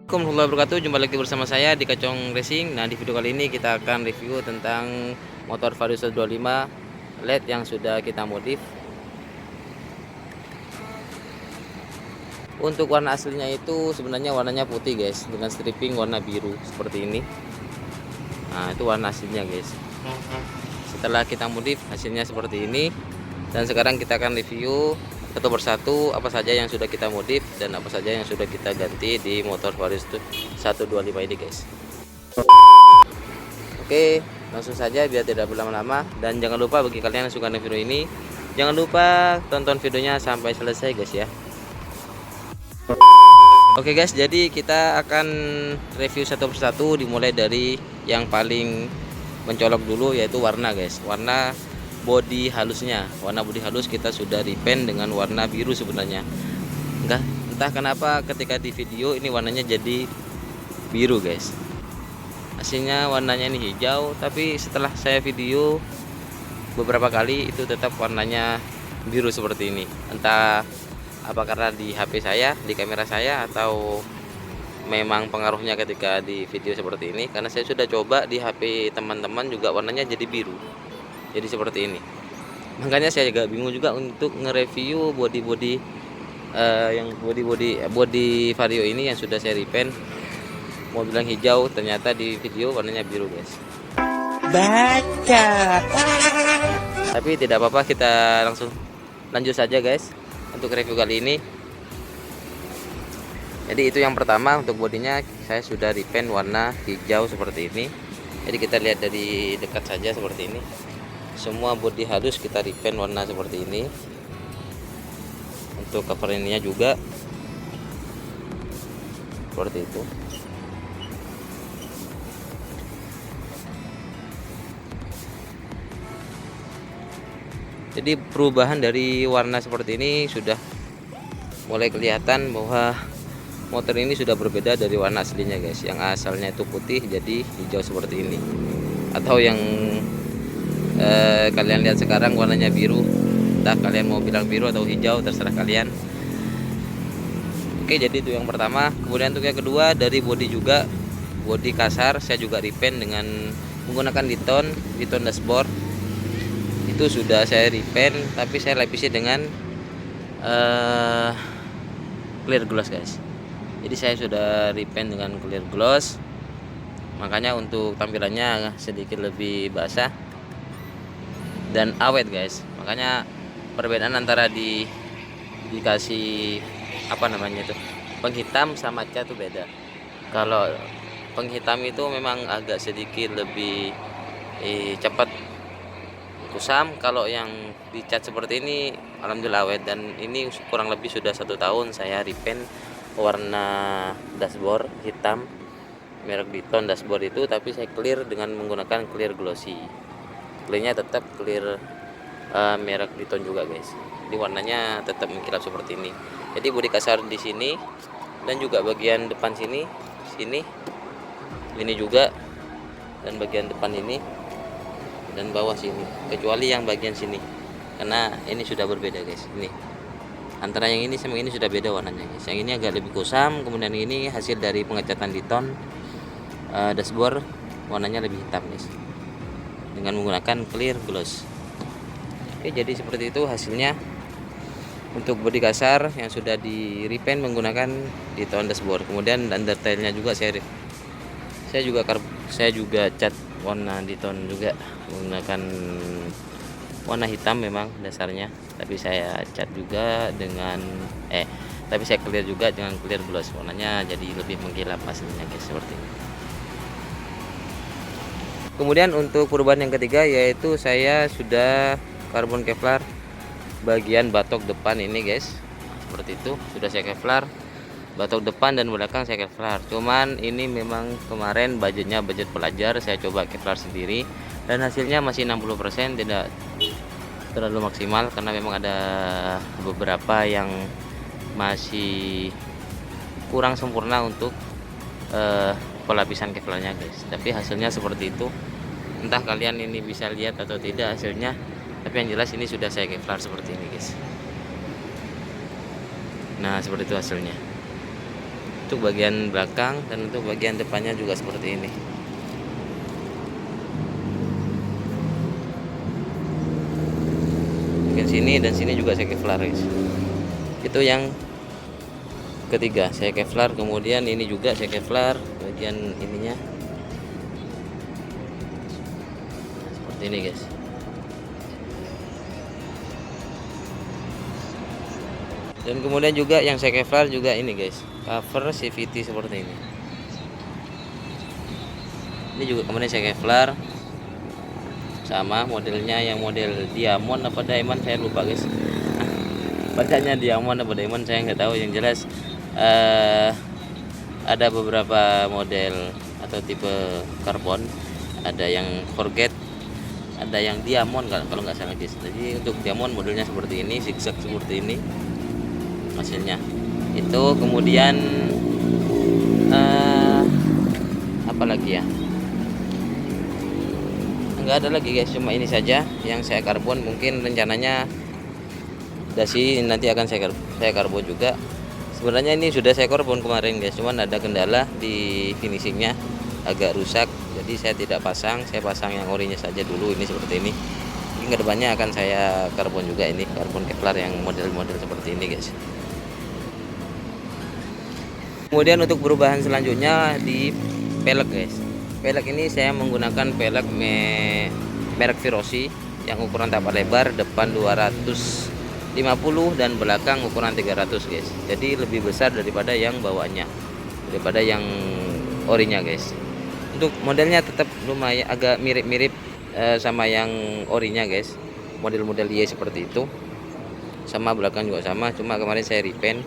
Assalamualaikum warahmatullahi wabarakatuh. Jumpa lagi bersama saya di Kacong Racing. Nah, di video kali ini kita akan review tentang motor Vario 125 LED yang sudah kita modif. Untuk warna aslinya itu sebenarnya warnanya putih guys, dengan striping warna biru seperti ini. Nah, itu warna aslinya guys. Setelah kita modif hasilnya seperti ini. Dan sekarang kita akan review satu persatu apa saja yang sudah kita modif dan apa saja yang sudah kita ganti di motor Vario 125 ini guys. Oke, langsung saja biar tidak berlama-lama. Dan jangan lupa bagi kalian yang suka video ini, jangan lupa tonton videonya sampai selesai guys ya. Oke guys, jadi kita akan review satu persatu, dimulai dari yang paling mencolok dulu, yaitu warna guys. Warna bodi halusnya, warna bodi halus kita sudah repaint dengan warna biru sebenarnya. Entah kenapa ketika di video ini warnanya jadi biru guys. Aslinya warnanya ini hijau, tapi setelah saya video beberapa kali itu tetap warnanya biru seperti ini. Entah apa karena di HP saya, di kamera saya, atau memang pengaruhnya ketika di video seperti ini. Karena saya sudah coba di HP teman-teman juga warnanya jadi biru, jadi seperti ini. Makanya saya agak bingung juga untuk nge-review body yang body Vario ini yang sudah saya repaint. Mau bilang hijau, ternyata di video warnanya biru guys. Baca. Tapi tidak apa-apa, kita langsung lanjut saja guys untuk review kali ini. Jadi itu yang pertama, untuk bodinya saya sudah repaint warna hijau seperti ini. Jadi kita lihat dari dekat saja seperti ini. Semua bodi halus kita repaint warna seperti ini. Untuk cover ininya juga seperti itu. Jadi perubahan dari warna seperti ini sudah mulai kelihatan bahwa motor ini sudah berbeda dari warna aslinya guys. Yang asalnya itu putih jadi hijau seperti ini, atau yang kalian lihat sekarang warnanya biru. Entah kalian mau bilang biru atau hijau, terserah kalian. Oke, jadi itu yang pertama. Kemudian untuk yang kedua, dari bodi juga, bodi kasar saya juga repaint dengan menggunakan Diton dashboard. Itu sudah saya repaint, tapi saya lapisi dengan clear gloss guys. Jadi saya sudah repaint dengan clear gloss, makanya untuk tampilannya sedikit lebih basah dan awet guys. Makanya perbedaan antara dikasih apa namanya itu penghitam sama cat itu beda. Kalau penghitam itu memang agak sedikit lebih cepat kusam. Kalau yang dicat seperti ini alhamdulillah awet. Dan ini kurang lebih sudah 1 tahun saya repaint warna dashboard hitam merek Diton dashboard itu, tapi saya clear dengan menggunakan clear glossy. Clearnya tetap clear merek Diton juga guys. Jadi warnanya tetap mengkilap seperti ini. Jadi bodi kasar di sini dan juga bagian depan sini ini juga, dan bagian depan ini dan bawah sini, kecuali yang bagian sini karena ini sudah berbeda guys. Ini antara yang ini sama ini sudah beda warnanya guys. Yang ini agak lebih kusam, kemudian ini hasil dari pengecatan Diton dashboard, warnanya lebih hitam guys dengan menggunakan clear gloss. Oke, jadi seperti itu hasilnya untuk bodi kasar yang sudah di repaint menggunakan Diton dashboard. Kemudian undertailnya juga saya juga cat warna Diton juga menggunakan warna hitam memang dasarnya, tapi saya cat juga dengan tapi saya clear juga dengan clear gloss. Warnanya jadi lebih mengkilap aslinya guys, seperti ini. Kemudian untuk perubahan yang ketiga, yaitu saya sudah karbon kevlar bagian batok depan ini guys. Seperti itu, sudah saya kevlar batok depan dan belakang saya kevlar. Cuman ini memang kemarin budgetnya budget pelajar, saya coba kevlar sendiri dan hasilnya masih 60%, tidak terlalu maksimal karena memang ada beberapa yang masih kurang sempurna untuk pelapisan kevlarnya guys. Tapi hasilnya seperti itu. Entah kalian ini bisa lihat atau tidak hasilnya, tapi yang jelas ini sudah saya kevlar seperti ini guys. Nah, seperti itu hasilnya. untuk bagian belakang, dan untuk bagian depannya juga seperti ini. Bagian sini dan sini juga saya Kevlar guys. Itu yang ketiga, saya Kevlar. Kemudian ini juga saya Kevlar bagian ininya seperti ini guys. Dan kemudian juga yang saya Kevlar juga ini guys, cover CVT seperti ini. Ini juga kemudian saya Kevlar, sama modelnya yang model diamond apa diamond saya lupa guys. Bacanya diamond apa diamond saya nggak tahu. Yang jelas ada beberapa model atau tipe karbon, ada yang forget, ada yang diamond kalau nggak salah guys. Jadi untuk diamond modelnya seperti ini, zigzag seperti ini hasilnya itu. Kemudian apa lagi ya, nggak ada lagi guys, cuma ini saja yang saya karbon. Mungkin rencananya dasi nanti akan saya karbon juga. Sebenarnya ini sudah saya karbon kemarin guys, cuman ada kendala di finishingnya, agak rusak, jadi saya tidak pasang. Saya pasang yang orinya saja dulu, ini seperti ini. Mungkin kedepannya akan saya karbon juga, ini karbon Kevlar yang model-model seperti ini guys. Kemudian untuk perubahan selanjutnya di pelek guys. Pelek ini saya menggunakan pelek merek Virosi yang ukuran tapak lebar, depan 250 dan belakang ukuran 300 guys. Jadi lebih besar daripada yang bawaannya, daripada yang orinya guys. Untuk modelnya tetap lumayan agak mirip-mirip sama yang orinya guys. Model-model Y seperti itu. Sama belakang juga sama, cuma kemarin saya repaint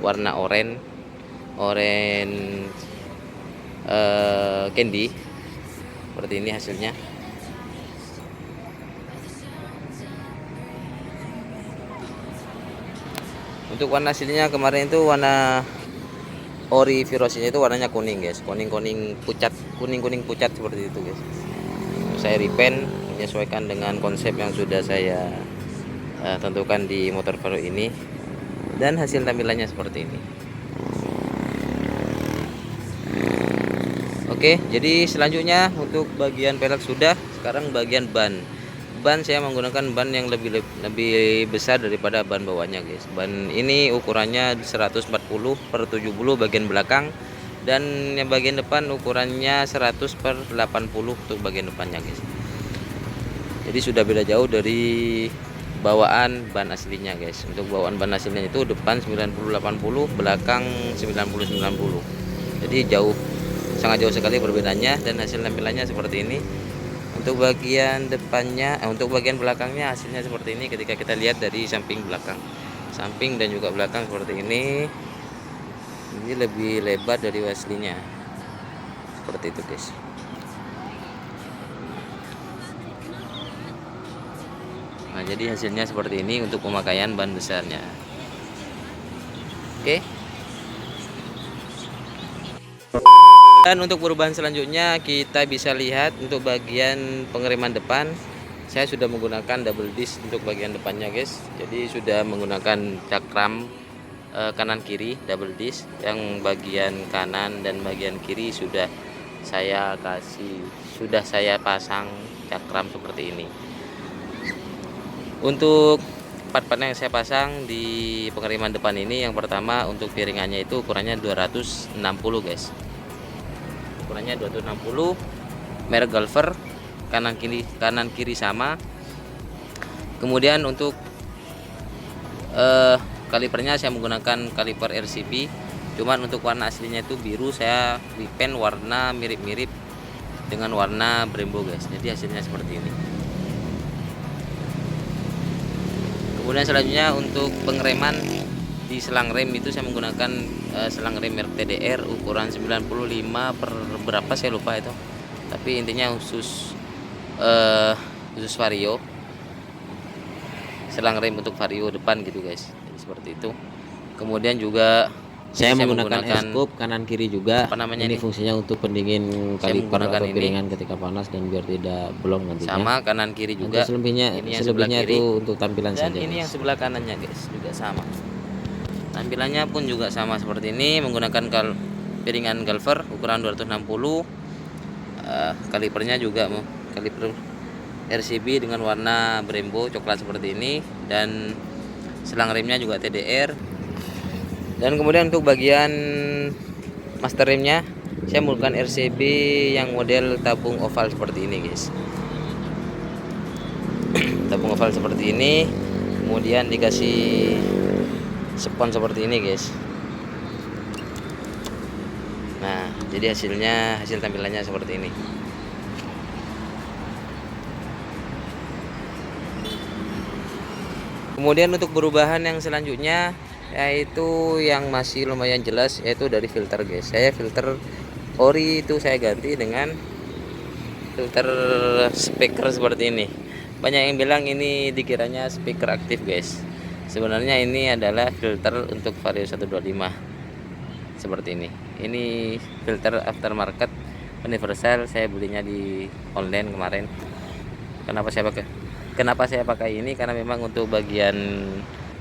warna oranye candy seperti ini hasilnya. Untuk warna aslinya kemarin itu warna ori Virosinya itu warnanya kuning guys, kuning pucat seperti itu guys. Saya repaint menyesuaikan dengan konsep yang sudah saya tentukan di motor Varo ini, dan hasil tampilannya seperti ini. Oke, jadi selanjutnya untuk bagian pelek sudah. Sekarang bagian ban. Ban saya menggunakan ban yang lebih besar daripada ban bawahnya guys. Ban ini ukurannya 140/70 bagian belakang, dan yang bagian depan ukurannya 100/80 untuk bagian depannya guys. Jadi sudah beda jauh dari bawaan ban aslinya guys. Untuk bawaan ban aslinya itu depan 90/80, belakang 90/90. Jadi sangat jauh sekali perbedaannya, dan hasil tampilannya seperti ini. Untuk bagian depannya, untuk bagian belakangnya hasilnya seperti ini ketika kita lihat dari samping belakang, samping dan juga belakang seperti ini. Ini lebih lebar dari aslinya, seperti itu guys. Nah, jadi hasilnya seperti ini untuk pemakaian ban besarnya. Oke. Dan untuk perubahan selanjutnya kita bisa lihat untuk bagian pengereman depan, saya sudah menggunakan double disc untuk bagian depannya guys. Jadi sudah menggunakan cakram kanan kiri double disc, yang bagian kanan dan bagian kiri sudah saya pasang cakram seperti ini. Untuk part-part yang saya pasang di pengereman depan ini, yang pertama untuk piringannya itu ukurannya 260 guys. Ukurannya 260, merek Galver, kanan kiri sama. Kemudian untuk kalipernya saya menggunakan kaliper RCP, cuman untuk warna aslinya itu biru, saya repaint warna mirip-mirip dengan warna Brembo guys. Jadi hasilnya seperti ini. Kemudian selanjutnya untuk pengereman di selang rem itu saya menggunakan selang rem merek TDR ukuran 95 per berapa saya lupa itu, tapi intinya khusus Vario, selang rem untuk Vario depan gitu guys. Jadi seperti itu. Kemudian juga saya menggunakan S-Coupe kanan kiri juga. Apa namanya ini? Fungsinya untuk pendingin kaliper atau piringan ketika panas dan biar tidak blong nantinya. Sama kanan kiri juga. Selebihnya itu untuk tampilan dan saja. Dan ini guys, yang sebelah kanannya guys juga sama. Tampilannya pun juga sama seperti ini, menggunakan piringan galver ukuran 260. Kalipernya juga kaliper RCB dengan warna Brembo coklat seperti ini, dan selang remnya juga TDR. Dan kemudian untuk bagian master remnya saya menggunakan RCB yang model tabung oval seperti ini guys. Tabung oval seperti ini, kemudian dikasih spons seperti ini guys. Nah, jadi hasil tampilannya seperti ini. Kemudian untuk perubahan yang selanjutnya, yaitu yang masih lumayan jelas, yaitu dari filter guys. Saya filter ori itu saya ganti dengan filter speaker seperti ini. Banyak yang bilang ini dikiranya speaker aktif guys. Sebenarnya ini adalah filter untuk Vario 125 seperti ini. Ini filter aftermarket universal, saya belinya di online kemarin. Kenapa saya pakai ini? Karena memang untuk bagian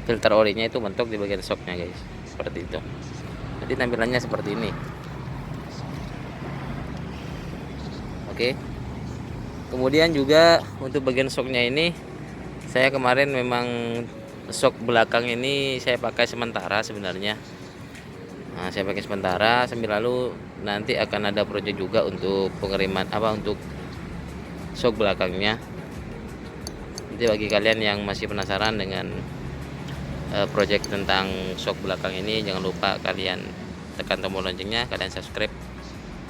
filter orinya itu mentok di bagian shocknya guys, seperti itu. Jadi tampilannya seperti ini. Oke. Kemudian juga untuk bagian shocknya ini, saya kemarin memang shock belakang ini saya pakai sementara sebenarnya. Nah, saya pakai sementara sambil lalu nanti akan ada project juga untuk pengiriman untuk shock belakangnya. Jadi bagi kalian yang masih penasaran dengan project tentang shock belakang ini, jangan lupa kalian tekan tombol loncengnya, kalian subscribe.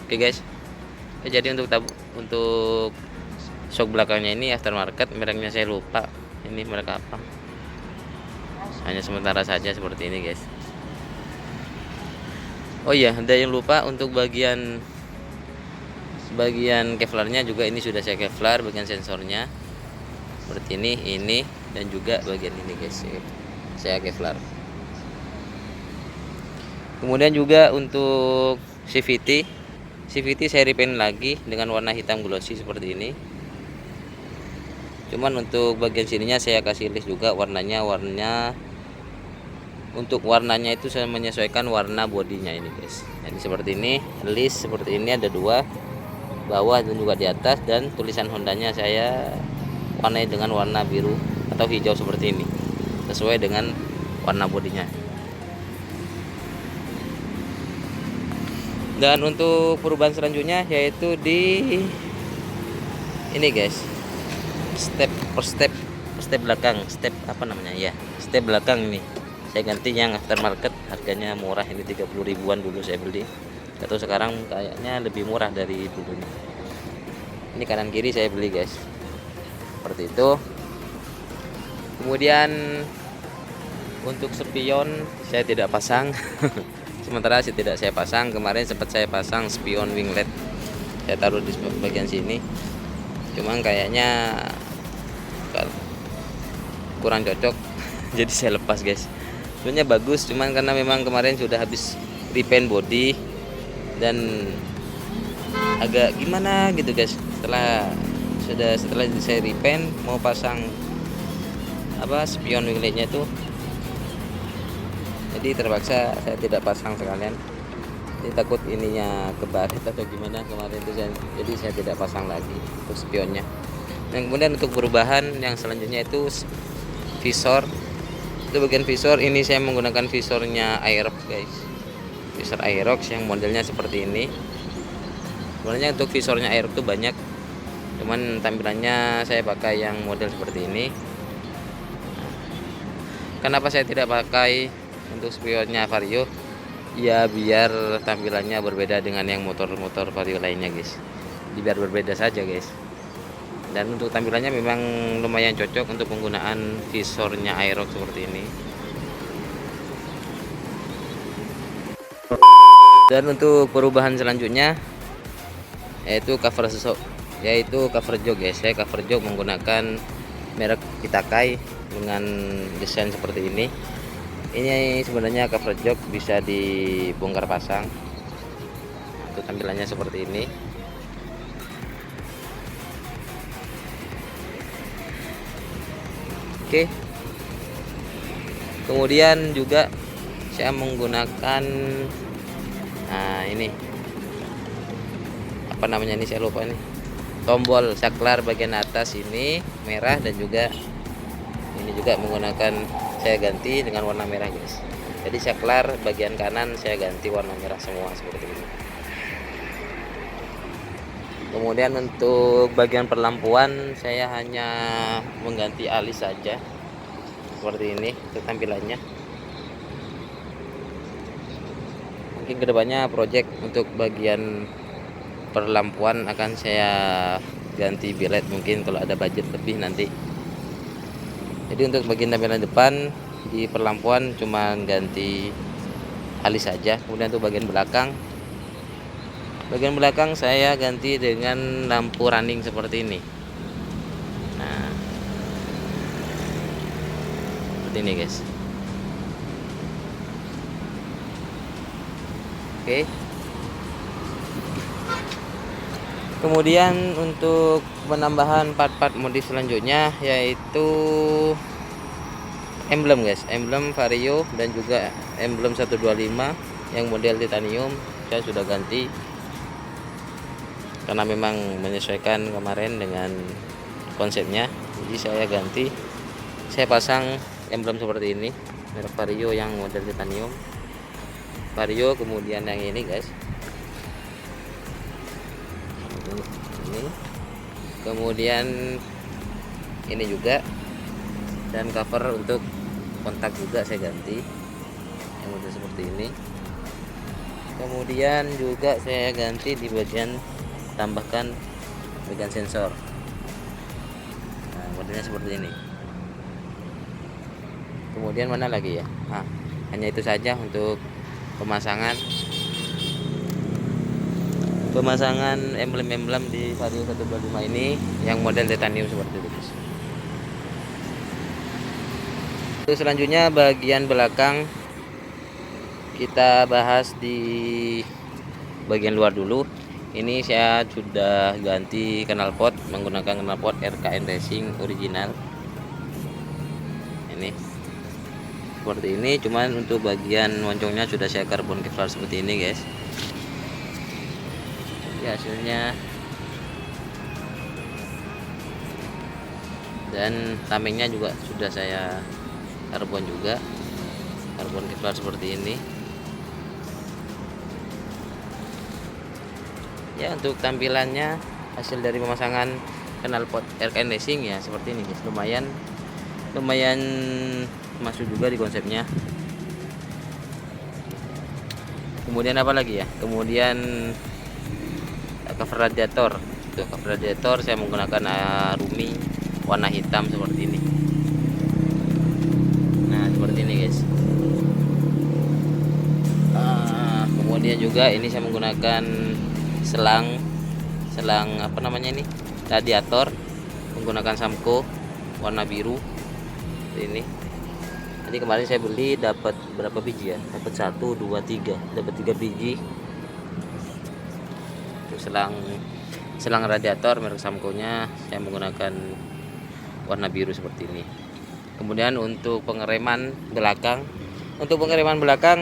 Oke guys. Jadi untuk shock belakangnya ini aftermarket, mereknya saya lupa. Ini merek apa? Hanya sementara saja seperti ini guys. Oh iya, ada yang lupa untuk bagian kevlarnya juga, ini sudah saya kevlar bagian sensornya. Seperti ini dan juga bagian ini guys, saya kevlar. Kemudian juga untuk CVT saya repaint lagi dengan warna hitam glossy seperti ini. Cuman untuk bagian sininya saya kasih list juga warnanya itu saya menyesuaikan warna bodinya ini guys. Jadi seperti ini, list seperti ini ada 2, bawah dan juga di atas, dan tulisan Hondanya saya warnai dengan warna biru atau hijau seperti ini, sesuai dengan warna bodinya. Dan untuk perubahan selanjutnya yaitu di ini guys, step belakang, step belakang ini saya ganti yang aftermarket, harganya murah, ini 30 ribuan dulu saya beli, atau sekarang kayaknya lebih murah dari dulunya. Ini kanan kiri saya beli guys, seperti itu. Kemudian untuk spion saya tidak pasang sementara tidak saya pasang. Kemarin sempat saya pasang spion winglet, saya taruh di bagian sini, cuman kayaknya kurang cocok jadi saya lepas guys. Sebenarnya bagus, cuman karena memang kemarin sudah habis repaint body dan agak gimana gitu guys, setelah saya repaint mau pasang spion wingletnya itu, jadi terpaksa saya tidak pasang sekalian. Jadi takut ininya kebaret atau gimana kemarin itu jadi saya tidak pasang lagi untuk spionnya. Dan kemudian untuk perubahan yang selanjutnya itu visor. Itu bagian visor ini saya menggunakan visornya Aerox guys, visor Aerox yang modelnya seperti ini. Sebenarnya untuk visornya Aerox itu banyak, cuman tampilannya saya pakai yang model seperti ini. Kenapa saya tidak pakai untuk spionnya Vario? Ya biar tampilannya berbeda dengan yang motor-motor Vario lainnya guys, biar berbeda saja guys. Dan untuk tampilannya memang lumayan cocok untuk penggunaan visornya Aerox seperti ini. Dan untuk perubahan selanjutnya yaitu cover jok guys. Saya cover jok menggunakan merek Itakai dengan desain seperti ini. Ini sebenarnya cover jok bisa dibongkar pasang. Untuk tampilannya seperti ini. Oke. Kemudian juga saya menggunakan ini apa namanya, ini saya lupa nih, tombol saklar bagian atas ini merah, dan juga ini juga menggunakan, saya ganti dengan warna merah guys. Jadi saklar bagian kanan saya ganti warna merah semua seperti ini. Kemudian untuk bagian perlampuan saya hanya mengganti alis saja seperti ini untuk tampilannya. Mungkin kedepannya project untuk bagian perlampuan akan saya ganti biled mungkin kalau ada budget lebih nanti. Jadi untuk bagian tampilan depan di perlampuan cuma ganti alis saja. Kemudian untuk bagian belakang saya ganti dengan lampu running seperti ini. Nah, seperti ini guys. Oke. Kemudian untuk penambahan part-part modif selanjutnya yaitu emblem guys, emblem Vario dan juga emblem 125 yang model titanium saya sudah ganti karena memang menyesuaikan kemarin dengan konsepnya. Jadi saya ganti, saya pasang emblem seperti ini merek Vario yang model titanium Vario. Kemudian yang ini guys, ini kemudian ini juga, dan cover untuk kontak juga saya ganti yang model seperti ini. Kemudian juga saya ganti di bagian, tambahkan bagian sensor. Nah, modelnya seperti ini. Kemudian mana lagi ya, hanya itu saja untuk pemasangan emblem-emblem di Vario 125 ini yang model titanium seperti itu guys. Terus selanjutnya bagian belakang kita bahas di bagian luar dulu. Ini saya sudah ganti knalpot menggunakan knalpot RKN Racing original. Ini seperti ini, cuman untuk bagian moncongnya sudah saya karbon kevlar seperti ini guys. Hasilnya, dan tamengnya juga sudah saya karbon kevlar seperti ini ya. Untuk tampilannya hasil dari pemasangan knalpot RKN Racing ya seperti ini guys, lumayan masuk juga di konsepnya. Kemudian apa lagi ya, kemudian cover radiator. Untuk cover radiator saya menggunakan Rumi warna hitam seperti ini. Nah seperti ini guys. Kemudian juga ini saya menggunakan selang apa namanya ini, radiator, menggunakan Samco warna biru seperti ini. Jadi kemarin saya beli dapat berapa biji ya, dapat 1 2 3, dapat 3 biji. Selang radiator merek Samco-nya saya menggunakan warna biru seperti ini. Kemudian untuk pengereman belakang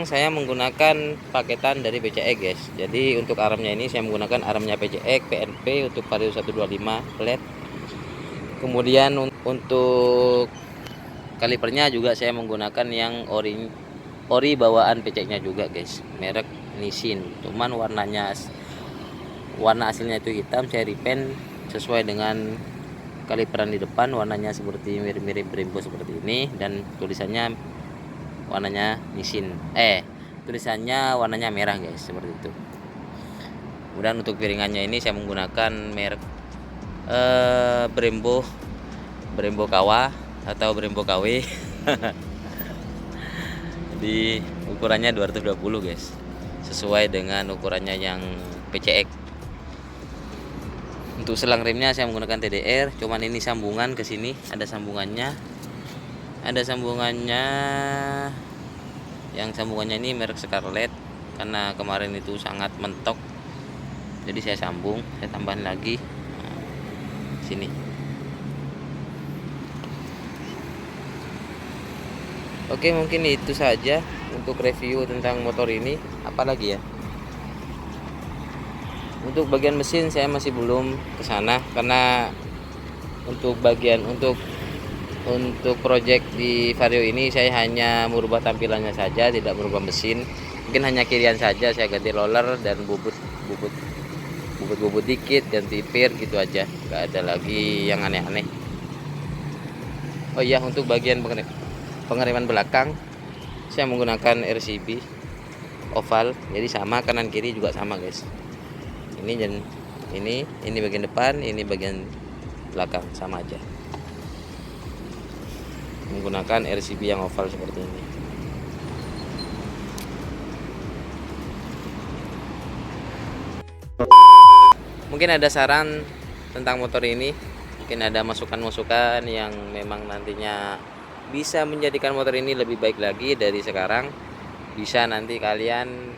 saya menggunakan paketan dari PCX guys. Jadi untuk armnya ini saya menggunakan armnya PCX PNP untuk Vario 125 flat. Kemudian untuk kalipernya juga saya menggunakan yang ori bawaan PCX-nya juga guys, merek Nissin. Cuman warna aslinya itu hitam, saya repaint sesuai dengan kaliperan di depan, warnanya seperti mirip-mirip Brembo seperti ini, dan tulisannya warnanya Nissin, tulisannya warnanya merah guys, seperti itu. Kemudian untuk piringannya ini saya menggunakan merek Brembo Kawa atau Brembo KW. Jadi ukurannya 220 guys, sesuai dengan ukurannya yang PCX. Untuk selang remnya saya menggunakan TDR, cuman ini sambungan ke sini, ada sambungannya. Yang sambungannya ini merek Scarlett, karena kemarin itu sangat mentok. Jadi saya sambung, saya tambahin lagi. Sini. Oke, mungkin itu saja untuk review tentang motor ini. Apalagi ya, untuk bagian mesin saya masih belum ke sana, karena untuk bagian untuk project di Vario ini saya hanya merubah tampilannya saja, tidak merubah mesin. Mungkin hanya kirian saja saya ganti roller dan bubut dikit, ganti pir gitu aja, nggak ada lagi yang aneh-aneh. Oh iya, untuk bagian pengereman belakang saya menggunakan RCB oval, jadi sama kanan kiri juga sama guys. Ini dan ini bagian depan, ini bagian belakang, sama aja menggunakan RCB yang oval seperti ini. Mungkin ada saran tentang motor ini, mungkin ada masukan-masukan yang memang nantinya bisa menjadikan motor ini lebih baik lagi dari sekarang, bisa nanti kalian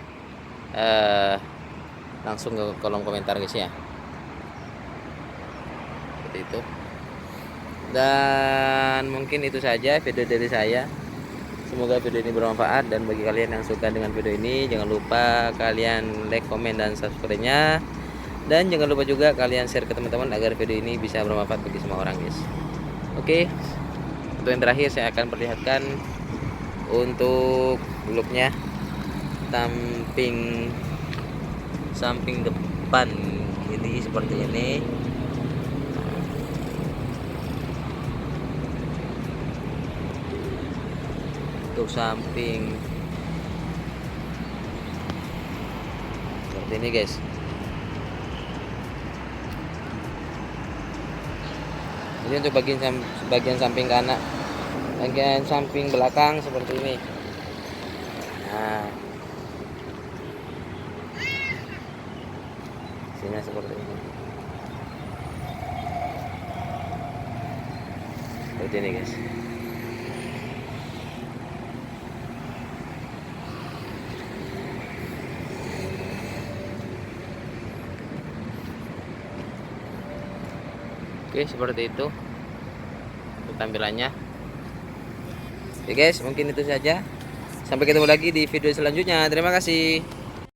langsung ke kolom komentar guys ya, seperti itu. Dan mungkin itu saja video dari saya. Semoga video ini bermanfaat, dan bagi kalian yang suka dengan video ini, jangan lupa kalian like, komen, dan subscribe-nya. Dan jangan lupa juga kalian share ke teman-teman agar video ini bisa bermanfaat bagi semua orang guys. Oke, untuk yang terakhir saya akan perlihatkan untuk looknya samping depan ini seperti ini. Untuk samping seperti ini guys. Ini untuk bagian samping kanan, bagian samping belakang seperti ini. Nah, sini seperti ini. Seperti ini guys. Oke, seperti itu tampilannya. Oke guys, mungkin itu saja. Sampai ketemu lagi di video selanjutnya. Terima kasih.